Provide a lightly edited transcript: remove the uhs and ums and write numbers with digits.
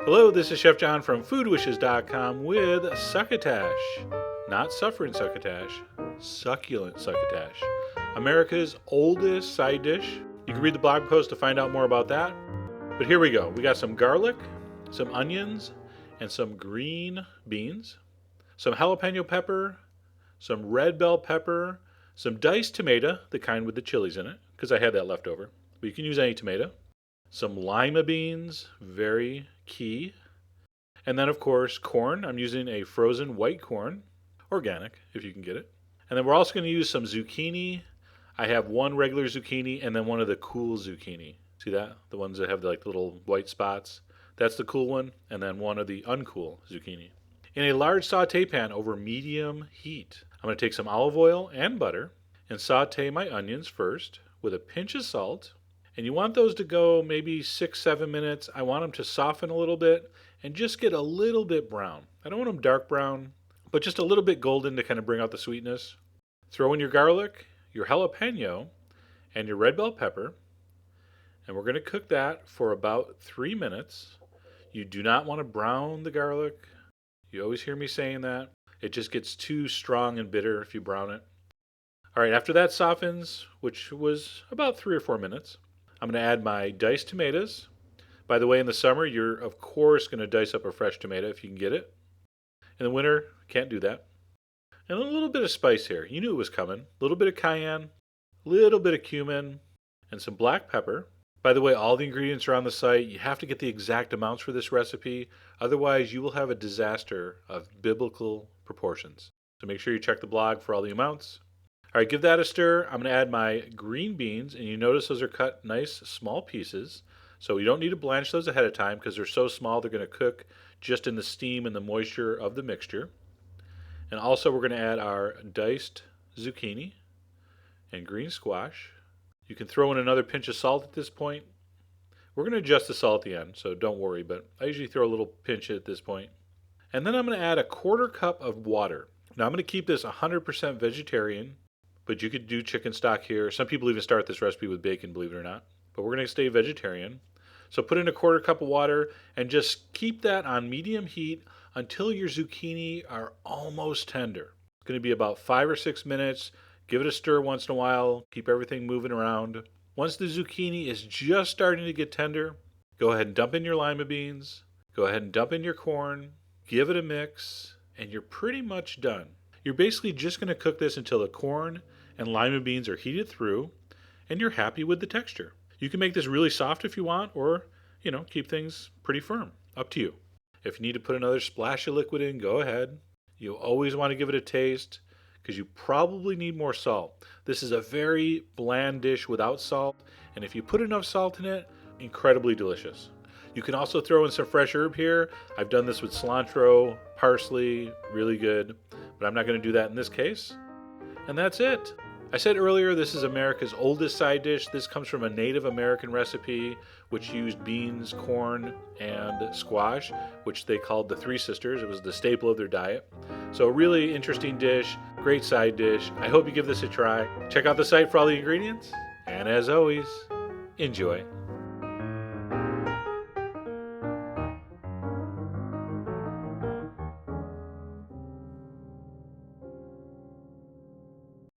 Hello, this is Chef John from foodwishes.com with Succotash. Not suffering succotash, succulent succotash. America's oldest side dish. You can read the blog post to find out more about that. But here we go. We got some garlic, some onions, and some green beans, some jalapeno pepper, some red bell pepper, some diced tomato, the kind with the chilies in it, because I had that left over. But you can use any tomato. Some lima beans, very key. And then, of course, corn. I'm using a frozen white corn, organic, if you can get it. And then we're also going to use some zucchini. I have one regular zucchini and then one of the cool zucchini. See that? The ones that have like little white spots. That's the cool one. And then one of the uncool zucchini. In a large saute pan over medium heat, I'm going to take some olive oil and butter and saute my onions first with a pinch of salt. And you want those to go maybe 6-7 minutes. I want them to soften a little bit and just get a little bit brown. I don't want them dark brown, but just a little bit golden to kind of bring out the sweetness. Throw in your garlic, your jalapeno, and your red bell pepper. And we're going to cook that for about 3 minutes. You do not want to brown the garlic. You always hear me saying that. It just gets too strong and bitter if you brown it. All right, after that softens, which was about 3 or 4 minutes, I'm going to add my diced tomatoes. By the way, in the summer, you're of course going to dice up a fresh tomato if you can get it. In the winter, can't do that. And a little bit of spice here. You knew it was coming. A little bit of cayenne, a little bit of cumin, and some black pepper. By the way, all the ingredients are on the site. You have to get the exact amounts for this recipe. Otherwise, you will have a disaster of biblical proportions. So make sure you check the blog for all the amounts. All right, give that a stir. I'm going to add my green beans, and you notice those are cut nice small pieces. So you don't need to blanch those ahead of time because they're so small they're going to cook just in the steam and the moisture of the mixture. And also we're going to add our diced zucchini and green squash. You can throw in another pinch of salt at this point. We're going to adjust the salt at the end, so don't worry, but I usually throw a little pinch at this point. And then I'm going to add a 1/4 cup of water. Now I'm going to keep this 100% vegetarian. But you could do chicken stock here. Some people even start this recipe with bacon, believe it or not. But we're going to stay vegetarian. So put in a 1/4 cup of water and just keep that on medium heat until your zucchini are almost tender. It's going to be about 5 or 6 minutes. Give it a stir once in a while. Keep everything moving around. Once the zucchini is just starting to get tender, go ahead and dump in your lima beans. Go ahead and dump in your corn. Give it a mix, and you're pretty much done. You're basically just going to cook this until the corn and lima beans are heated through, and you're happy with the texture. You can make this really soft if you want, or, keep things pretty firm. Up to you. If you need to put another splash of liquid in, go ahead. You always want to give it a taste, because you probably need more salt. This is a very bland dish without salt, and if you put enough salt in it, incredibly delicious. You can also throw in some fresh herb here. I've done this with cilantro, parsley, really good, but I'm not going to do that in this case. And that's it. I said earlier this is America's oldest side dish. This comes from a Native American recipe which used beans, corn, and squash, which they called the Three Sisters. It was the staple of their diet. So a really interesting dish, great side dish. I hope you give this a try. Check out the site for all the ingredients. And as always, enjoy.